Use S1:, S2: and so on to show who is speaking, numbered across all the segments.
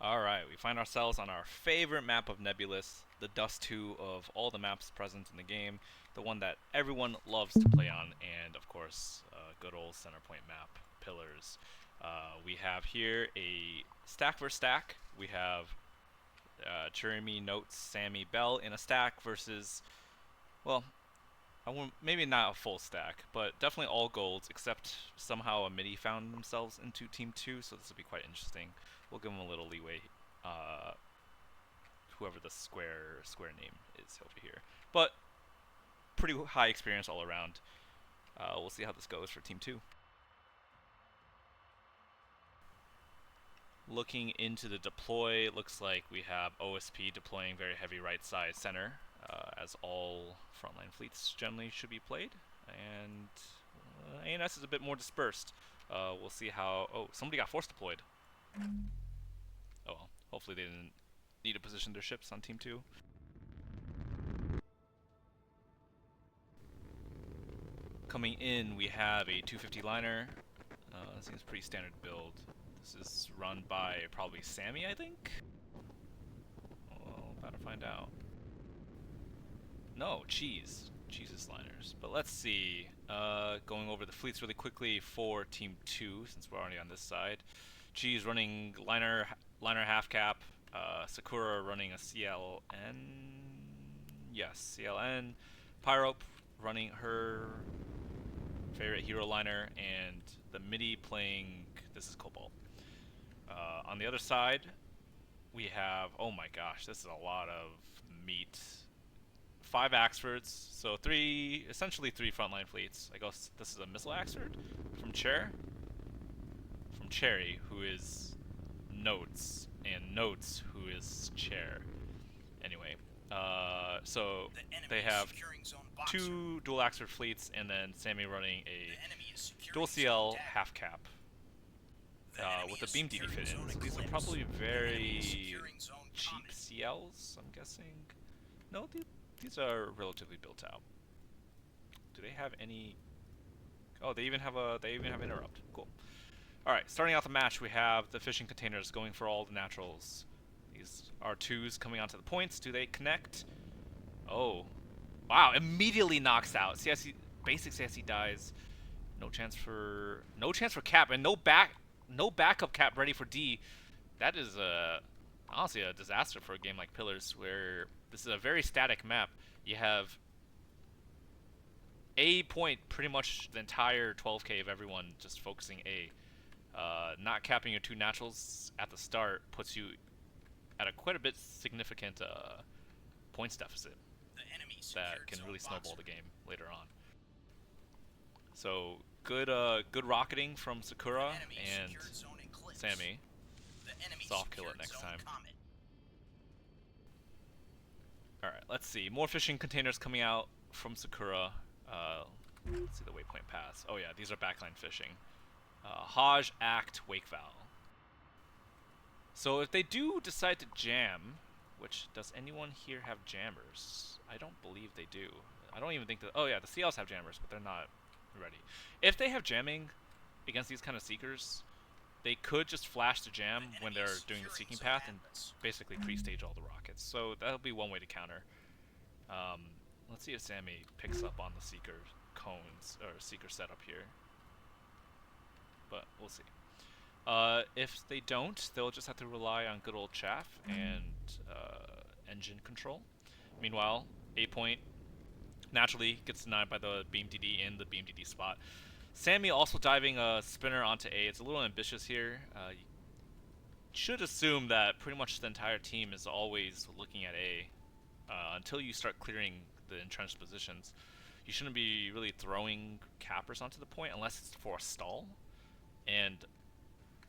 S1: Alright, we find ourselves on our favorite map of Nebulous, the Dust 2 of all the maps present in the game, the one that everyone loves to play on, and of course, good old center point map, Pillars. We have here a stack versus stack. We have Jeremy, Notes, Sammy, Bell in a stack versus, well, I won't, maybe not a full stack, but definitely all golds, except somehow a midi found themselves into Team 2, so this will be quite interesting. We'll give them a little leeway, uh, whoever the square name is over here. But pretty high experience all around. We'll see how this goes for Team 2. Looking into the deploy, it looks like we have OSP deploying very heavy right side center, as all frontline fleets generally should be played. And ANS is a bit more dispersed. We'll see how... Oh, somebody got force deployed. Oh well, hopefully they didn't need to position their ships on Team 2. Coming in, we have a 250 liner. Seems pretty standard build. This is run by probably Sammy, I think? Well, about to find out. No, Cheese's liners. But let's see. Going over the fleets really quickly for Team 2, since we're already on this side. Cheese running liner half cap. Sakura running a CLN. Yes, CLN. Pyrope running her favorite hero liner, and the midi playing. This is Cobalt. On the other side, we have. Oh my gosh, this is a lot of meat. 5 Axfords, so essentially three frontline fleets. I guess this is a missile Axford from Cherry, who is Notes, and Notes, who is Chair. Anyway, so they have 2 dual Axford fleets, and then Sammy running a dual CL half cap with a beam DD fit in. So these are probably very cheap CLs, I'm guessing. No, these are relatively built out. Do they have any? Oh, they even have interrupt. Cool. All right, starting out the match, we have the fishing containers going for all the naturals. These are twos coming onto the points. Do they connect? Oh, wow! Immediately knocks out. CSC basic CSC dies. No chance for cap, and no backup cap ready for D. That is honestly a disaster for a game like Pillars, where this is a very static map. You have A point pretty much the entire 12k of everyone just focusing A. Not capping your 2 naturals at the start puts you at a quite a bit significant points deficit that can really snowball the game later on. So good rocketing from Sakura and Sammy. Soft kill it next time. Alright, let's see. More fishing containers coming out from Sakura. Let's see the waypoint pass. Oh yeah, these are backline fishing. Haj, Act, Wake Val. So if they do decide to jam, which does anyone here have jammers? I don't believe they do. I don't even think that... Oh yeah, the CLs have jammers, but they're not ready. If they have jamming against these kind of seekers, they could just flash the jam when they're doing the seeking path and basically pre-stage all the rockets. So that'll be one way to counter. Let's see if Sammy picks up on the seeker cones or seeker setup here. But we'll see. If they don't, they'll just have to rely on good old chaff and engine control. Meanwhile, A point naturally gets denied by the beam DD in the beam DD spot. Sammy also diving a spinner onto A. It's a little ambitious here. You should assume that pretty much the entire team is always looking at A until you start clearing the entrenched positions. You shouldn't be really throwing cappers onto the point unless it's for a stall. And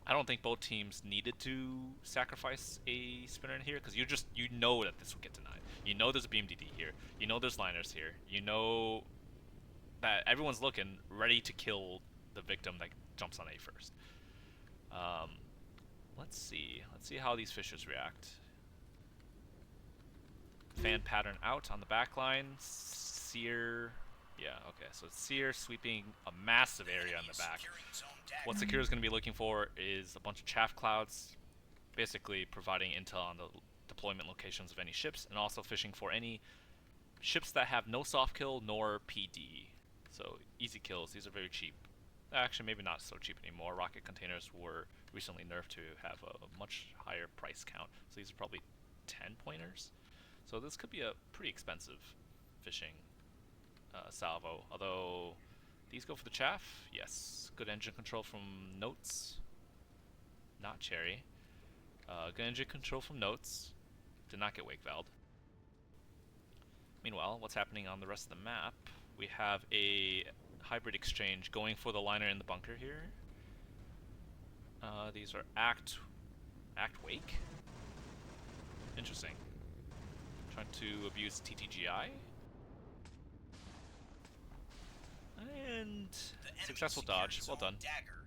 S1: I don't think both teams needed to sacrifice a spinner in here, because you know that this will get denied. You know there's a beam DD here. You know there's liners here. You know that everyone's looking ready to kill the victim that jumps on A first. Let's see. Let's see how these fishers react. Fan pattern out on the back line. Seer. Yeah, okay. So it's Seer sweeping a massive area on the back. What Sakura's going to be looking for is a bunch of chaff clouds. basically providing intel on the deployment locations of any ships, and also fishing for any ships that have no soft kill nor PD. So easy kills. These are very cheap. Actually, maybe not so cheap anymore. Rocket containers were recently nerfed to have a much higher price count. So these are probably 10 pointers. So this could be a pretty expensive fishing salvo. Although these go for the chaff. Yes. Good engine control from Notes. Not Cherry. Good engine control from Notes. Did not get wake valved. Meanwhile, what's happening on the rest of the map? We have a hybrid exchange going for the liner in the bunker here. These are Act Wake. Interesting. Trying to abuse TTGI. And successful dodge. Well done.
S2: Dagger.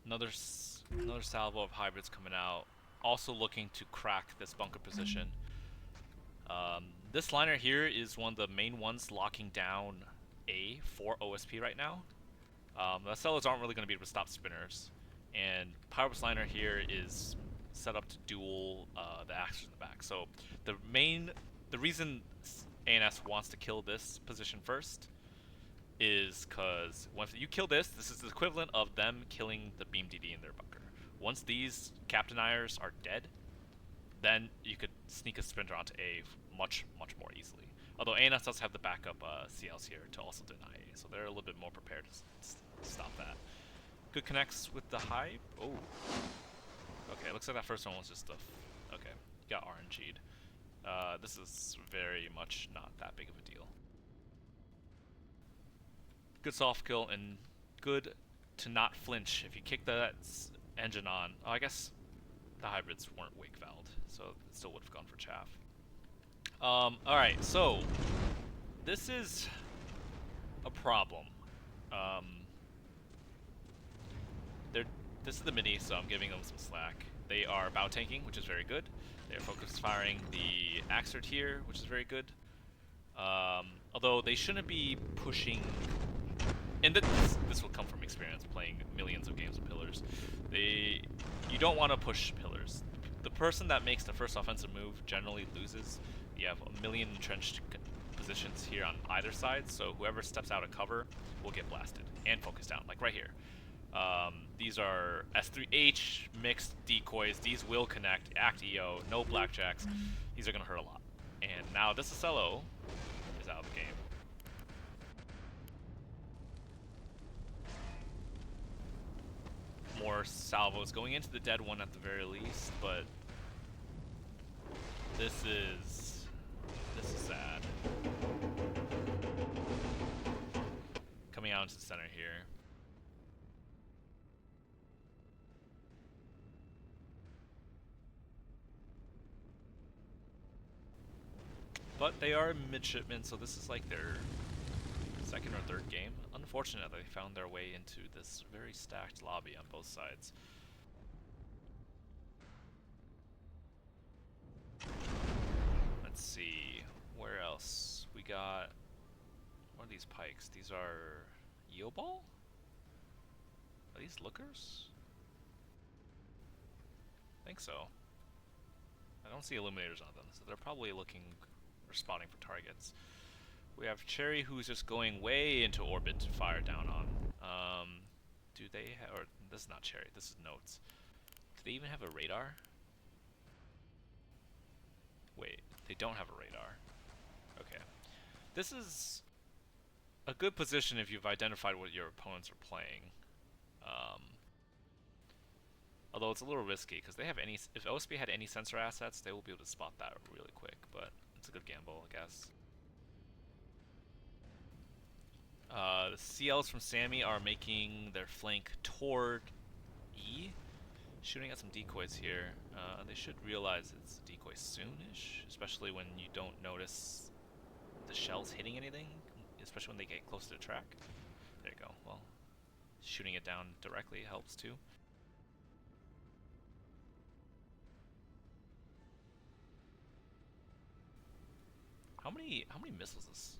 S1: Another salvo of hybrids coming out. Also looking to crack this bunker position. This liner here is one of the main ones locking down A for OSP right now. The sellers aren't really going to be able to stop spinners. And Pirate's liner here is set up to duel the axes in the back. So the reason ANS wants to kill this position first is because once you kill this, this is the equivalent of them killing the beam DD in their bunker. Once these captainires are dead, then you could sneak a sprinter onto A much more easily. Although ANS does have the backup CLs here to also deny A, so they're a little bit more prepared to stop that. Good connects with the hype. Oh. Okay, looks like that first one was just okay, got RNG'd. This is very much not that big of a deal. Good soft kill and good to not flinch if you kick that engine on. Oh, I guess the hybrids weren't wake valved, so it still would have gone for chaff. Alright, so this is a problem. This is the midi, so I'm giving them some slack. They are bow tanking, which is very good. They're focus firing the Axert here, which is very good. Although they shouldn't be pushing, and this will come from experience playing millions of games of pillars. You don't want to push pillars. The person that makes the first offensive move generally loses. You have a million entrenched positions here on either side, so whoever steps out of cover will get blasted and focused down, like right here. These are S3H mixed decoys. These will connect. Act EO, no blackjacks. These are going to hurt a lot. And now this Acello is out of the game. More salvos going into the dead one at the very least, but this is sad. Coming out into the center here. But they are midshipmen, so this is like their second or third game. Unfortunate they found their way into this very stacked lobby on both sides. Let's see, where else? We got, what are these pikes? These are Yobal? Are these lookers? I think so. I don't see illuminators on them, so they're probably looking or spotting for targets. We have Cherry, who's just going way into orbit to fire down on. Do they have, or this is not Cherry, this is Notes. Do they even have a radar? Wait, they don't have a radar. Okay. This is a good position if you've identified what your opponents are playing. Although it's a little risky, because they have any, if OSP had any sensor assets, they will be able to spot that really quick, but it's a good gamble, I guess. The CLs from Sammy are making their flank toward E, shooting at some decoys here. They should realize it's a decoy soonish, especially when you don't notice the shells hitting anything, especially when they get close to the track. There you go. Well, shooting it down directly helps too. How many missiles does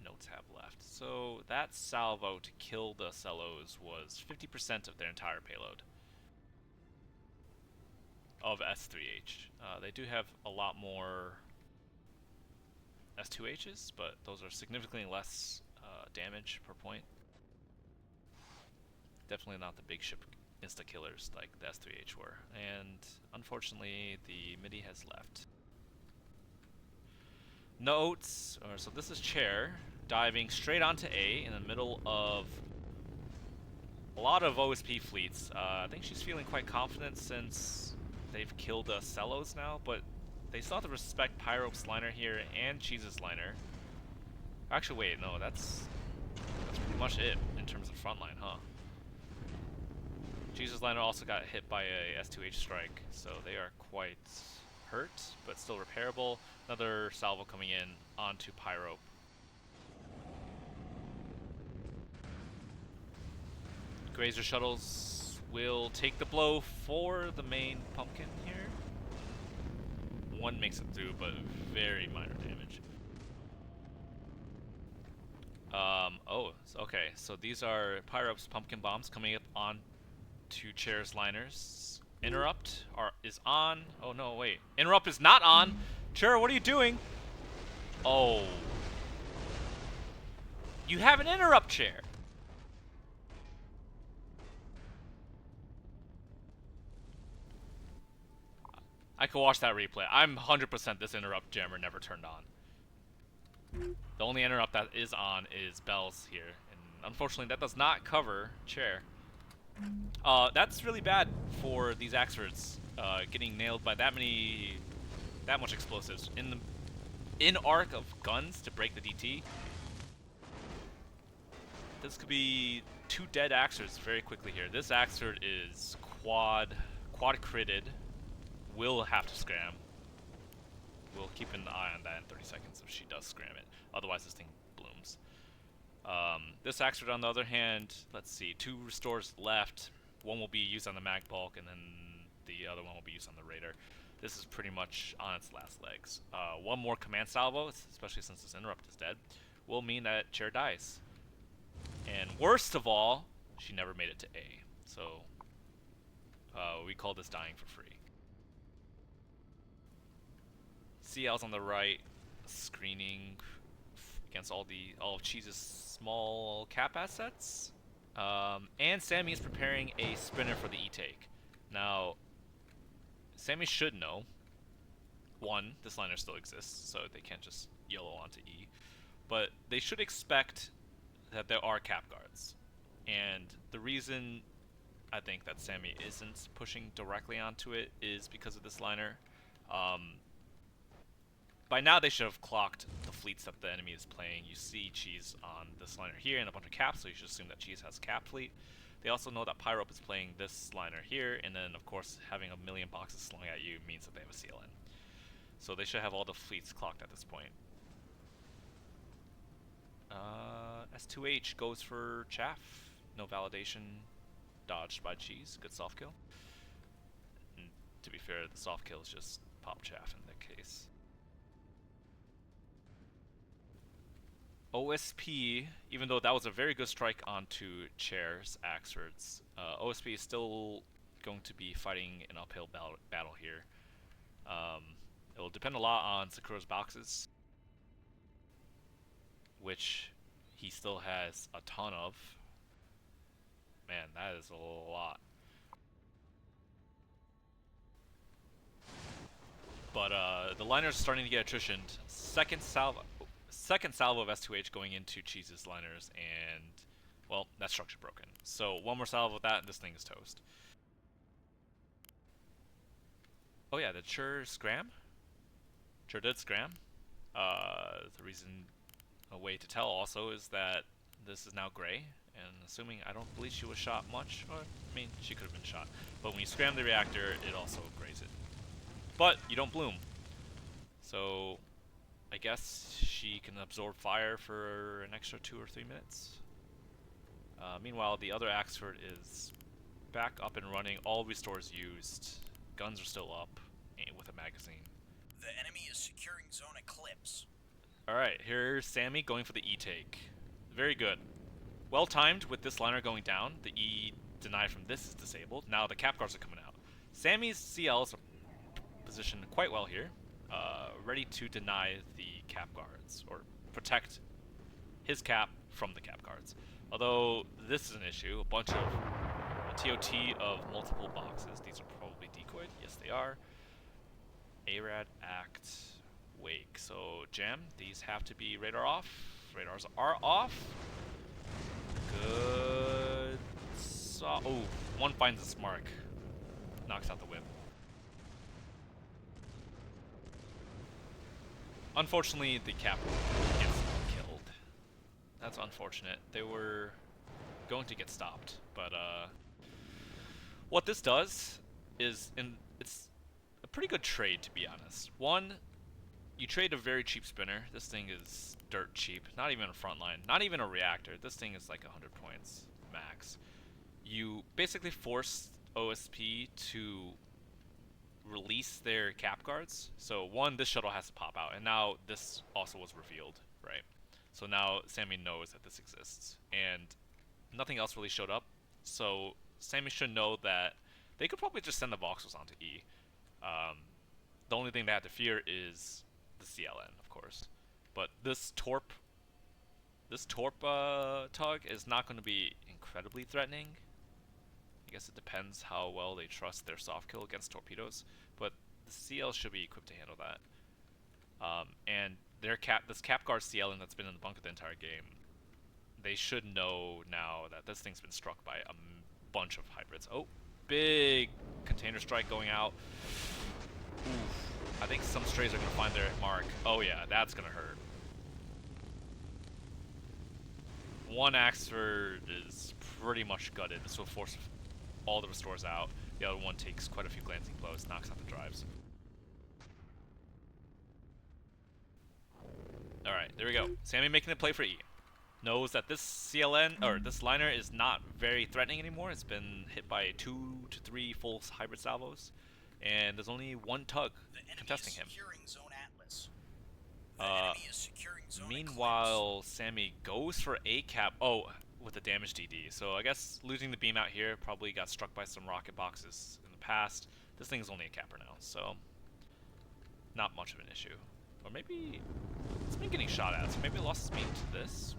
S1: Notes have left? So that salvo to kill the Cellos was 50% of their entire payload of S3H. They do have a lot more S2Hs, but those are significantly less damage per point. Definitely not the big ship insta-killers like the S3H were. And unfortunately, the midi has left. Notes, so this is Chair, diving straight onto A in the middle of a lot of OSP fleets. I think she's feeling quite confident since they've killed Cellos now, but they still have to respect Pyrope's liner here and Cheese's liner. Actually, wait, no, that's pretty much it in terms of frontline, huh? Cheese's liner also got hit by a S2H strike, so they are quite hurt, but still repairable. Another salvo coming in onto Pyrope. Grazer shuttles will take the blow for the main pumpkin here. One makes it through, but very minor damage. Oh, okay. So these are Pyrope's pumpkin bombs coming up on to Chair's liners. Interrupt is on. Oh no, wait. Interrupt is not on. Chair, what are you doing? Oh. You have an interrupt, Chair. I could watch that replay. I'm 100% this interrupt jammer never turned on. The only interrupt that is on is Bell's here. And unfortunately, that does not cover Chair. That's really bad for these Axfords, getting nailed by that much explosives in arc of guns to break the DT. This could be 2 dead Axfords very quickly here. This Axford is quad critted. Will have to scram. We'll keep an eye on that in 30 seconds if she does scram it. Otherwise, this thing blooms. This Axford, on the other hand, let's see, 2 restores left. One will be used on the mag bulk, and then the other one will be used on the raider. This is pretty much on its last legs. One more command salvo, especially since this interrupt is dead, will mean that Chair dies. And worst of all, she never made it to A. So we call this dying for free. CL's on the right, screening against all of Cheese's small cap assets. And Sammy is preparing a spinner for the E-take. Now, Sammy should know, 1, this liner still exists, so they can't just yellow onto E. But they should expect that there are cap guards. And the reason I think that Sammy isn't pushing directly onto it is because of this liner. By now they should have clocked the fleets that the enemy is playing. You see Cheese on this liner here and a bunch of caps, so you should assume that Cheese has cap fleet. They also know that Pyrope is playing this liner here, and then of course having a million boxes slung at you means that they have a CLN. So they should have all the fleets clocked at this point. S2H goes for Chaff. No validation. Dodged by Cheese. Good soft kill. And to be fair, the soft kill is just pop Chaff in that case. OSP, even though that was a very good strike onto Chair's Axfords, OSP is still going to be fighting an uphill battle here. It will depend a lot on Sakura's boxes, which he still has a ton of. Man, that is a lot. But the liners are starting to get attritioned. Second salvo of S2H going into Cheese's liners, and, well, that structure broken. So one more salvo of that, and this thing is toast. Oh yeah, did Chur scram? Chur did scram. The reason, a way to tell also, is that this is now gray, and assuming, I don't believe she was shot much, or, I mean, she could have been shot. But when you scram the reactor, it also grays it. But you don't bloom. So I guess she can absorb fire for an extra 2 or 3 minutes. Meanwhile, the other Axford is back up and running. All restores used. Guns are still up with a magazine.
S2: The enemy is securing zone Eclipse.
S1: Alright, here's Sammy going for the E-take. Very good. Well timed with this liner going down. The E deny from this is disabled. Now the cap guards are coming out. Sammy's CLs are positioned quite well here. Ready to deny the cap guards, or protect his cap from the cap guards. Although this is an issue. A bunch of TOT of multiple boxes. These are probably decoyed. Yes, they are. ARAD, Act, Wake. So jam. These have to be radar off. Radars are off. Good. Oh, one finds its mark. Knocks out the whip. Unfortunately, the cap gets killed. That's unfortunate. They were going to get stopped, but what this does is, it's a pretty good trade, to be honest. One, you trade a very cheap spinner. This thing is dirt cheap. Not even a frontline. Not even a reactor. This thing is like 100 points max. You basically force OSP to release their cap guards. So one, this shuttle has to pop out, and now this also was revealed, right? So now Sammy knows that this exists, and nothing else really showed up. So Sammy should know that they could probably just send the voxels onto E. The only thing they have to fear is the CLN, of course. But this torp tug is not going to be incredibly threatening. I guess it depends how well they trust their soft kill against torpedoes, but the CL should be equipped to handle that. And this cap guard CLN that's been in the bunker the entire game, they should know now that this thing's been struck by a bunch of hybrids. Oh, big container strike going out. Oof. I think some strays are going to find their mark. Oh yeah, that's going to hurt. One Axford is pretty much gutted. This will force all the restores out. The other one takes quite a few glancing blows, knocks out the drives. Alright, there we go. Sammy making the play for E. Knows that this CLN, or this liner, is not very threatening anymore. It's been hit by 2 to 3 full hybrid salvos, and there's only one tug contesting him. Meanwhile, Sammy goes for a cap. Oh, with a damage DD. So I guess losing the beam out here, probably got struck by some rocket boxes in the past. This thing is only a capper now, so not much of an issue. Or maybe it's been getting shot at, so maybe it lost its beam to this.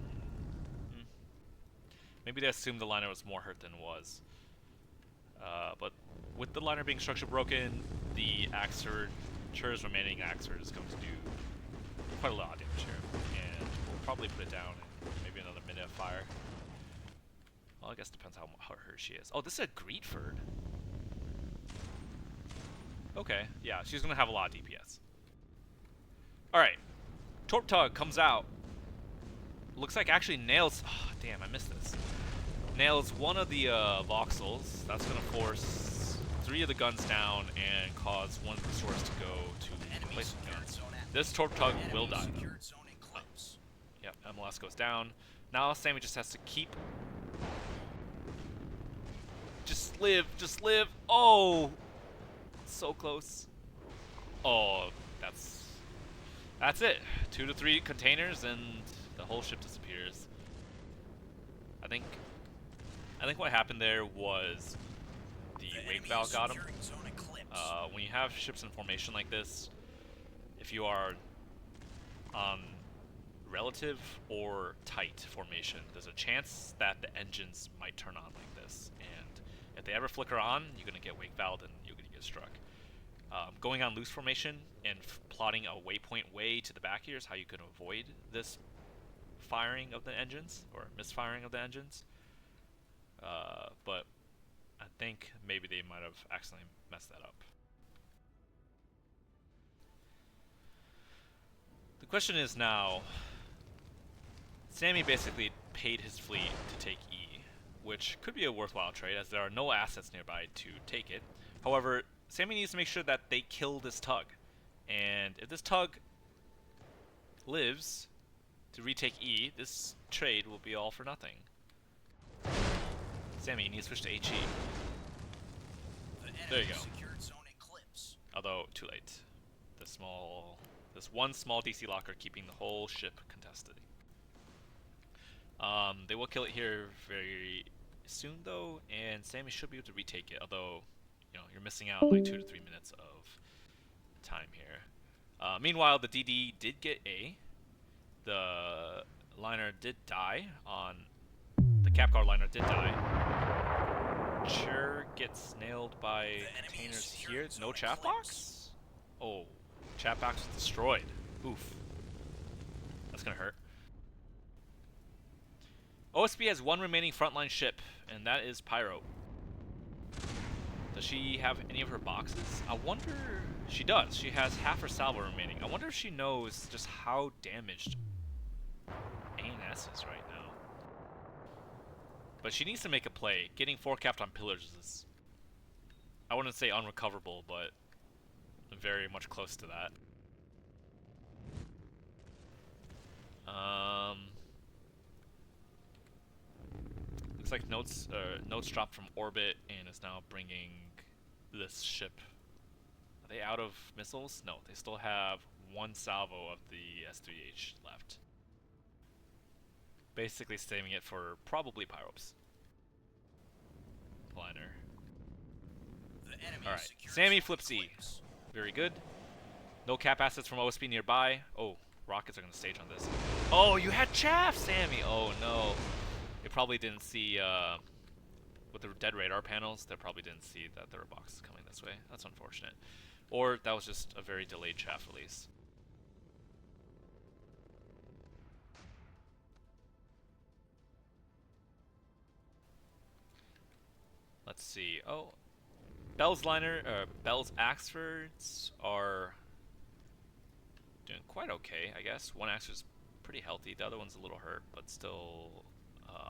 S1: Maybe they assumed the liner was more hurt than it was. But with the liner being structure broken, the Axer's remaining Axer is going to do quite a lot of damage here. And we'll probably put it down in maybe another minute of fire. Well, I guess it depends how hurt she is. Oh, this is a Greedford. Okay, yeah, she's going to have a lot of DPS. Alright, Torp Tug comes out. Looks like actually nails... Oh, damn, I missed this. Nails one of the voxels. That's going to force 3 of the guns down and cause one of the swords to go to replacement guns. This Torp Tug will die, though. Yep, MLS goes down. Now Sammy just has to keep... Just live, just live. Oh! So close. Oh, that's it. 2 to 3 containers and the whole ship disappears. I think what happened there was the wake valve got him. When you have ships in formation like this, if you are on relative or tight formation, there's a chance that the engines might turn on like this. And if they ever flicker on, you're going to get wake valved and you're going to get struck. Going on loose formation and plotting a waypoint way to the back here is how you can avoid this firing of the engines, or misfiring of the engines. But I think maybe they might have accidentally messed that up. The question is now, Sammy basically paid his fleet to take E, which could be a worthwhile trade as there are no assets nearby to take it. However, Sammy needs to make sure that they kill this tug. And if this tug lives to retake E, this trade will be all for nothing. Sammy, you need to switch to HE. There you go. Although, too late. This one small DC locker keeping the whole ship contested. They will kill it here very soon though, and Sammy should be able to retake it. Although, you know, you're missing out on like 2 to 3 minutes of time here. Meanwhile, the DD did get A. The liner did die on the cap car liner did die. Sure gets nailed by containers here. No chat box? Oh, chat box was destroyed. Oof. That's gonna hurt. OSB has one remaining frontline ship, and that is Pyro. Does she have any of her boxes? I wonder... She does. She has half her salvo remaining. I wonder if she knows just how damaged ANS is right now. But she needs to make a play. Getting 4 capped on pillars is... I wouldn't say unrecoverable, but very much close to that. Looks like notes dropped from orbit and is now bringing this ship. Are they out of missiles? No, they still have 1 salvo of the S3H left. Basically saving it for probably Pyropes. Liner. Alright, Sammy flips E. Very good. No cap assets from OSP nearby. Oh, rockets are going to stage on this. Oh, you had chaff, Sammy! Oh no. They probably didn't see, with the dead radar panels, they probably didn't see that there were boxes coming this way. That's unfortunate. Or that was just a very delayed chaff release. Let's see. Oh, Bell's Axfords are doing quite okay, I guess. One Axford's pretty healthy. The other one's a little hurt, but still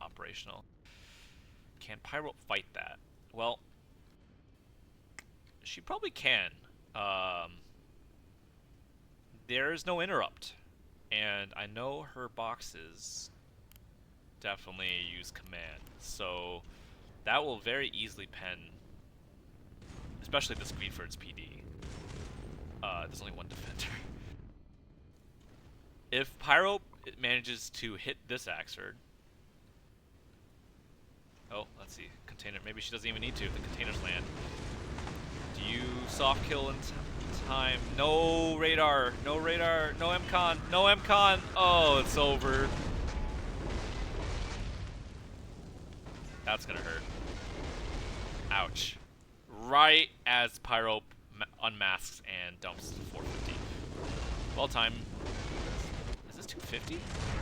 S1: operational. Can Pyro fight that? Well, she probably can. There's no interrupt, and I know her boxes definitely use command, so that will very easily pen, especially the Squeedford's PD. There's only one defender. If Pyro manages to hit this Axford, oh, let's see, container. Maybe she doesn't even need to if the containers land. Do you soft kill in time? No radar, no radar, no MCon, no MCon. Oh, it's over. That's gonna hurt. Ouch. Right as Pyro unmasks and dumps 450. Well timed. Is this 250?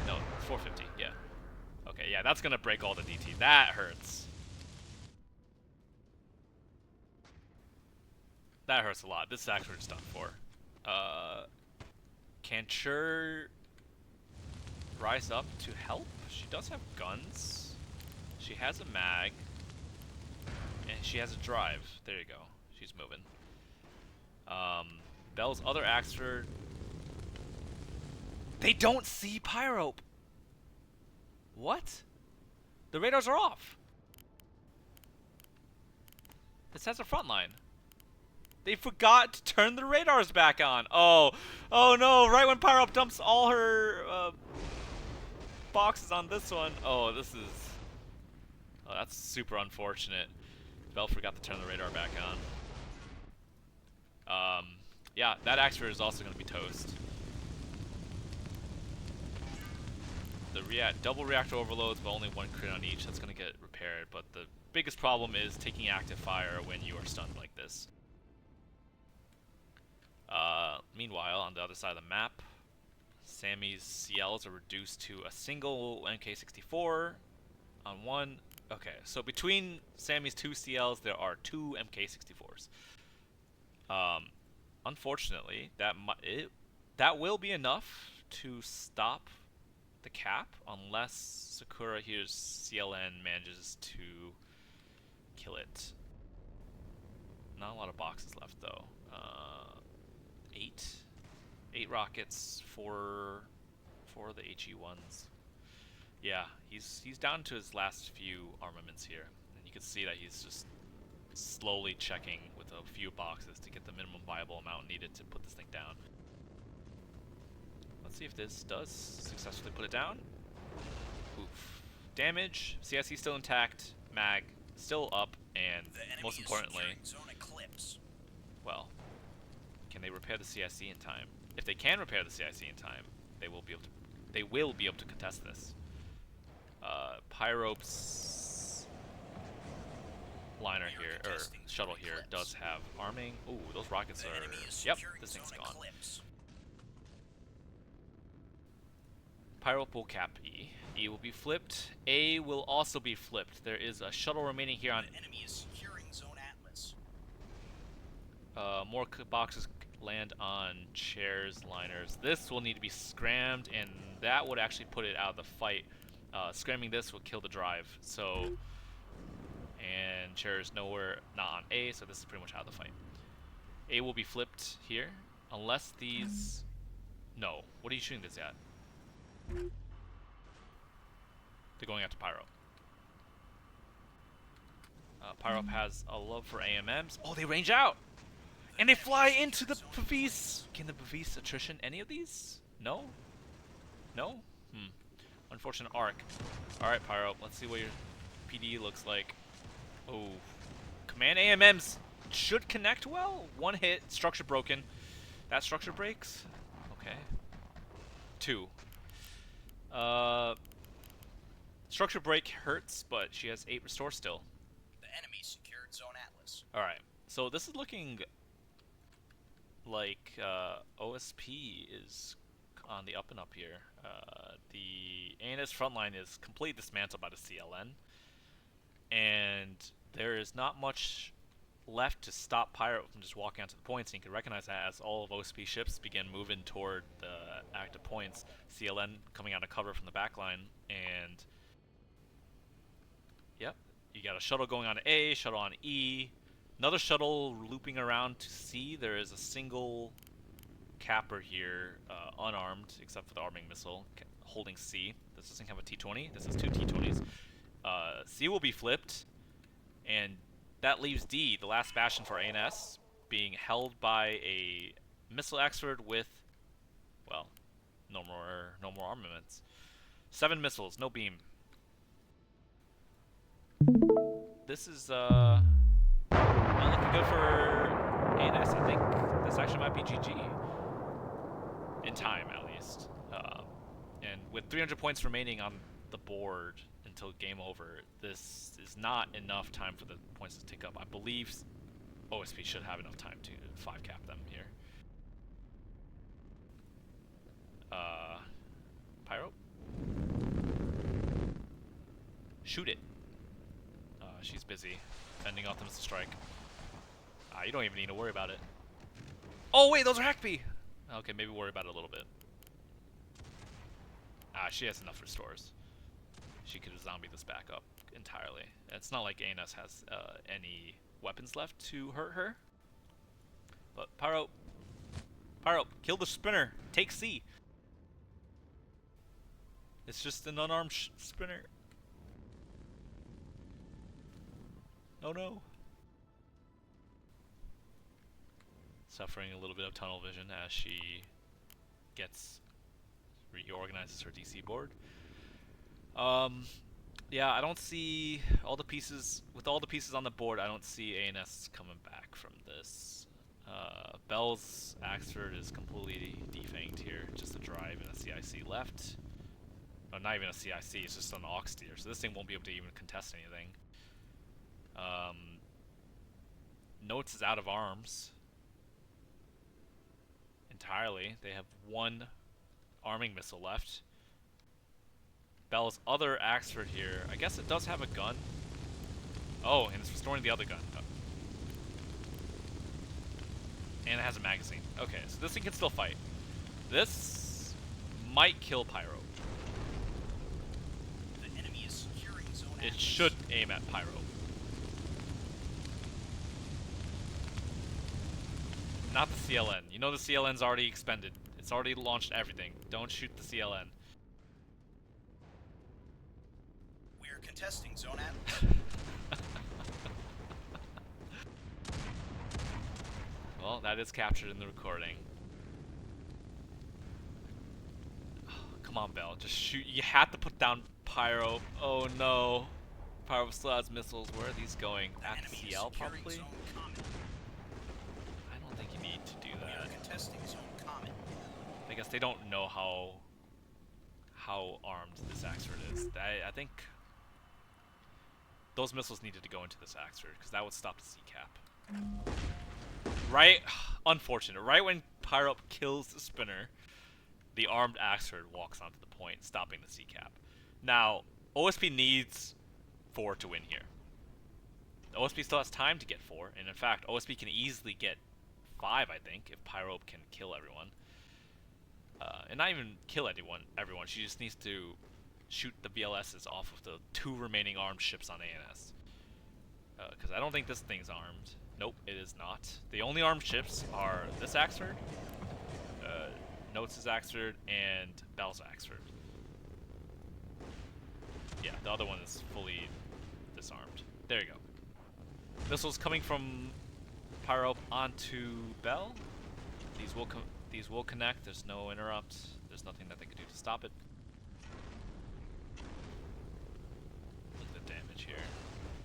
S1: No, 450, yeah. Okay, yeah, that's gonna break all the DT. That hurts. That hurts a lot. This is actually just done for. Can Chur rise up to help? She does have guns. She has a mag. And she has a drive. There you go. She's moving. Bell's other Axford. They don't see Pyrope! What? The radars are off. This has a front line. They forgot to turn the radars back on. Oh, oh no! Right when Pyrope dumps all her boxes on this one. Oh, this is. Oh, that's super unfortunate. Bell forgot to turn the radar back on. Yeah, that Axford is also going to be toast. The double reactor overloads, but only 1 crit on each. That's going to get repaired. But the biggest problem is taking active fire when you are stunned like this. Meanwhile, on the other side of the map, Sammy's CLs are reduced to a single MK64 on one. Okay, so between Sammy's 2 CLs, there are 2 MK64s. Unfortunately, that will be enough to stop the cap, unless Sakura here's CLN manages to kill it. Not a lot of boxes left though. 8 rockets for the HE1s. Yeah, he's down to his last few armaments here, and you can see that he's just slowly checking with a few boxes to get the minimum viable amount needed to put this thing down. Let's see if this does successfully put it down. Oof. damage, CIC still intact, mag still up, and most importantly, well, can they repair the CIC in time? If they can repair the CIC in time, they will be able to contest this. Pyrope's liner here, or shuttle here, does have arming. Ooh, those rockets are... Yep, this thing's gone. Pyrope will cap E. E will be flipped. A will also be flipped. There is a shuttle remaining here on... more boxes land on chairs, liners. This will need to be scrammed, and that would actually put it out of the fight. Scramming this will kill the drive, so... And chairs nowhere, not on A, so this is pretty much out of the fight. A will be flipped here, unless these... No. What are you shooting this at? They're going after Pyro. Pyro has a love for AMMs. Oh, they range out! And they fly into the Bavis! Can the Bavis attrition any of these? No? No? Unfortunate arc. Alright, Pyro, let's see what your PD looks like. Oh. Command AMMs should connect well. One hit, structure broken. That structure breaks? Okay. 2. Structure break hurts, but she has 8 restore still.
S2: The enemy secured Zone Atlas.
S1: Alright, so this is looking like OSP is on the up and up here. The ANS frontline is completely dismantled by the CLN, and there is not much left to stop Pyro from just walking onto the points, and you can recognize that as all of OSP ships begin moving toward the active points. CLN coming out of cover from the back line, and yep, you got a shuttle going on to A, shuttle on E, another shuttle looping around to C. There is a single capper here, unarmed, except for the arming missile, holding C. This doesn't have a T-20. This is 2 T-20s. C will be flipped, and that leaves D, the last bastion for ANS, being held by a missile expert with, well, no more armaments. 7 missiles, no beam. This is not looking good for ANS. I think this actually might be GG. In time, at least. And with 300 points remaining on the board until game over, this is not enough time for the points to tick up. I believe OSP should have enough time to 5-cap them here. Pyro? Shoot it. She's busy fending off the missile strike. You don't even need to worry about it. Oh wait, those are Hackby! Okay, maybe worry about it a little bit. She has enough restores. She could zombie this back up entirely. It's not like ANS has any weapons left to hurt her. But Pyro, kill the sprinter. Take C. It's just an unarmed sprinter. Oh no. Suffering a little bit of tunnel vision as she reorganizes her DC board. Yeah, I don't see all the pieces. With all the pieces on the board, I don't see ANS coming back from this. Bell's Axford is completely defanged here. Just a drive and a CIC left. No, not even a CIC, it's just an aux steer. So this thing won't be able to even contest anything. Notes is out of arms entirely. They have 1 arming missile left. Bell's other Axford here, I guess it does have a gun. Oh, and it's restoring the other gun. Oh. And it has a magazine. Okay, so this thing can still fight. This might kill Pyro.
S2: The enemy is securing Zone
S1: It should aim at Pyro. Not the CLN. You know the CLN's already expended. It's already launched everything. Don't shoot the CLN.
S2: We're contesting Zone Atlas.
S1: Well, that is captured in the recording. Oh, come on, Bell. Just shoot. You have to put down Pyro. Oh no. Pyro still has missiles. Where are these going?
S2: The
S1: At
S2: enemy
S1: the
S2: is
S1: CL
S2: securing
S1: probably?
S2: Zone Comet.
S1: I don't think you need to do
S2: We are
S1: that.
S2: contesting Zone Comet.
S1: I guess they don't know how armed this Axford is. I think those missiles needed to go into this Axford because that would stop the C-cap. Right? Unfortunate. Right when Pyro kills the spinner, the armed Axford walks onto the point, stopping the C-cap. Now, OSP needs 4 to win here. OSP still has time to get 4, and in fact, OSP can easily get 5, I think, if Pyro can kill everyone. And not even kill everyone. She just needs to shoot the BLSs off of the 2 remaining armed ships on ANS. Because I don't think this thing's armed. Nope, it is not. The only armed ships are this Axford, Notes' Axford, and Bell's Axford. Yeah, the other one is fully disarmed. There you go. Missiles coming from Pyro onto Bell. These will connect. There's no interrupt. There's nothing that they can do to stop it. Look at the damage here.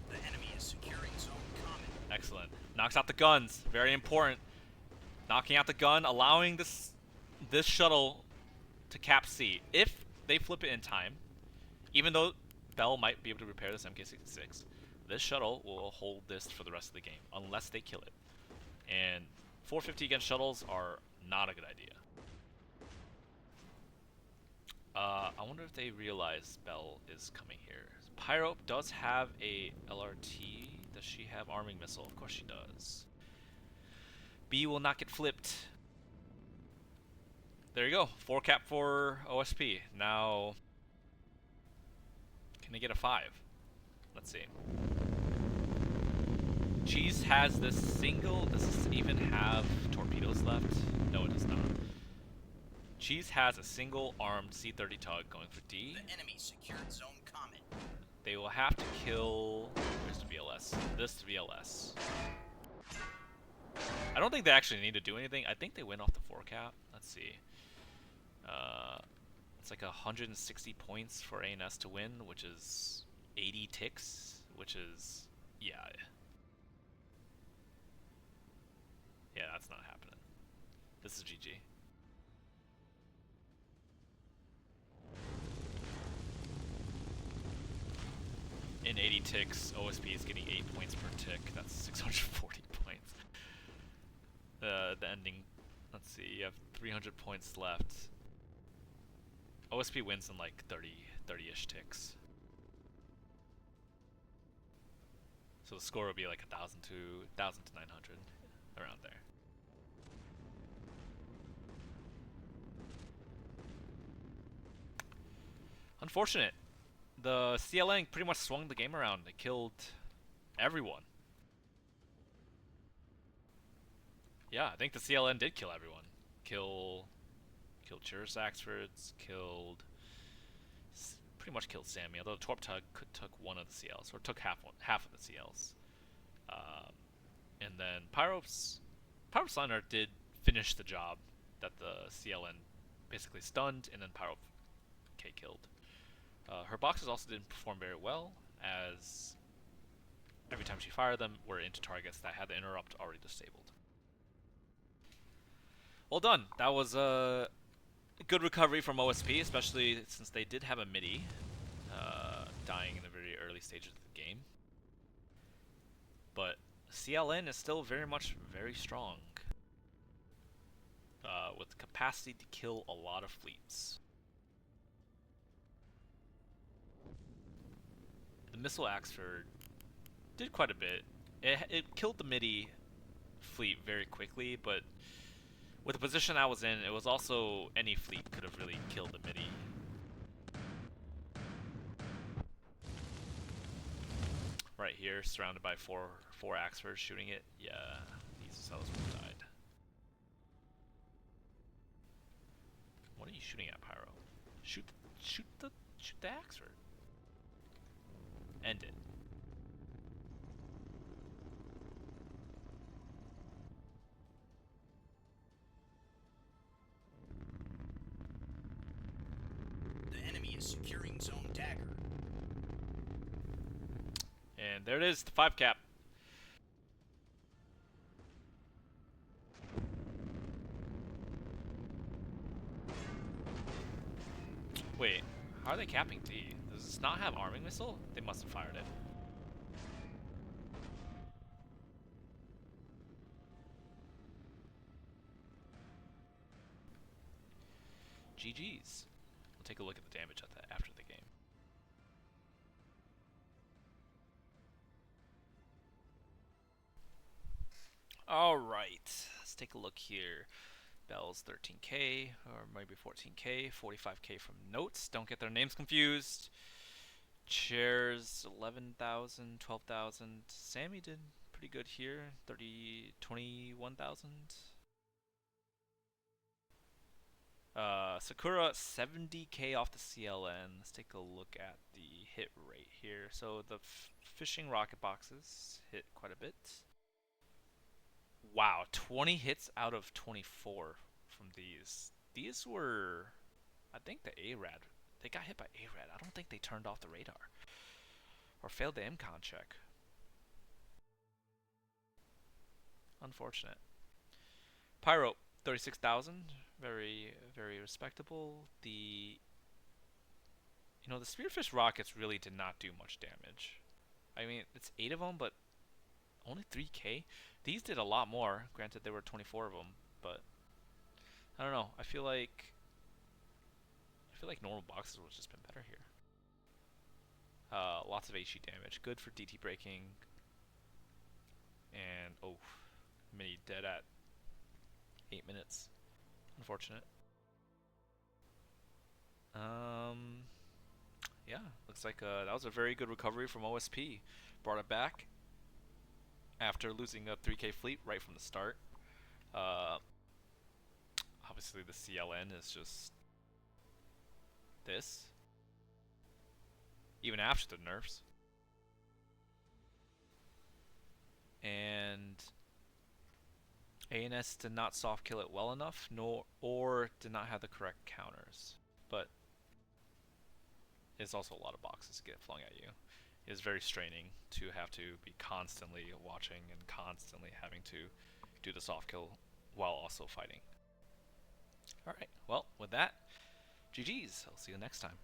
S2: The enemy is securing Zone Comet.
S1: Excellent. Knocks out the guns. Very important. Knocking out the gun, allowing this shuttle to cap C. If they flip it in time, even though Bell might be able to repair this MK66, this shuttle will hold this for the rest of the game, unless they kill it. And 450 against shuttles are not a good idea. I wonder if they realize Bell is coming here. Pyro does have a LRT. Does she have arming missile? Of course she does. B will not get flipped. There you go. 4 cap for OSP. Now, can they get a 5? Let's see. Cheese has this single. Does this even have torpedoes left? No, it does not. Cheese has a single armed C-30 tug going for D.
S2: The enemy secured Zone Comet.
S1: They will have to kill. Where's the VLS? This VLS. I don't think they actually need to do anything. I think they win off the 4 cap. Let's see. It's like 160 points for ANS to win, which is 80 ticks, which is, yeah. Yeah, that's not happening. This is GG. In 80 ticks, OSP is getting 8 points per tick. That's 640 points. The ending, let's see, you have 300 points left. OSP wins in like 30-ish ticks. So the score will be like 1,000 to 900, around there. Unfortunate. The CLN pretty much swung the game around. They killed everyone. Yeah, I think the CLN did kill everyone. Killed Church Axfords, pretty much killed Sammy, although Torp Tug took one of the CLs, or took half of the CLs. And then Pyro's Liner did finish the job that the CLN basically stunned, and then Pyro K killed. Her boxes also didn't perform very well, as every time she fired them were into targets that had the interrupt already disabled. Well done. That was a good recovery from OSP, especially since they did have a midi, dying in the very early stages of the game. But CLN is still very strong, with capacity to kill a lot of fleets. The missile Axford did quite a bit. It killed the midi fleet very quickly, but with the position I was in, it was also any fleet could have really killed the midi. Right here, surrounded by four Axfords shooting it. Yeah, these cells would have died. What are you shooting at, Pyro? Shoot the Axford. End it.
S2: The enemy is securing Zone Dagger.
S1: And there it is, the 5 cap. Wait, how are they capping D? Does this not have arming missile? They must have fired it. GG's. We'll take a look at the damage at that after the game. Alright, let's take a look here. Bell's 13k, or maybe 14k, 45k from Notes. Don't get their names confused. Chairs 11,000, 12,000. Sammy did pretty good here, 21,000. Sakura 70k off the CLN. Let's take a look at the hit rate here. So the fishing rocket boxes hit quite a bit. Wow, 20 hits out of 24 from these. These were, I think the ARAD. They got hit by ARAD. I don't think they turned off the radar or failed the MCON check. Unfortunate. Pyro 36,000. Very, very respectable. The Spearfish rockets really did not do much damage. I mean, it's 8 of them, but only 3k. These did a lot more. Granted, there were 24 of them, but I don't know. I feel like normal boxes would have just been better here. Lots of HE damage. Good for DT breaking. And oh, mini dead at 8 minutes. Unfortunate. Yeah, looks like that was a very good recovery from OSP. Brought it back after losing a 3k fleet right from the start. Obviously the CLN is just this. Even after the nerfs. And ANS did not soft kill it well enough, or did not have the correct counters. But it's also a lot of boxes get flung at you. It is very straining to have to be constantly watching and constantly having to do the soft kill while also fighting. Alright, well, with that, GG's. I'll see you next time.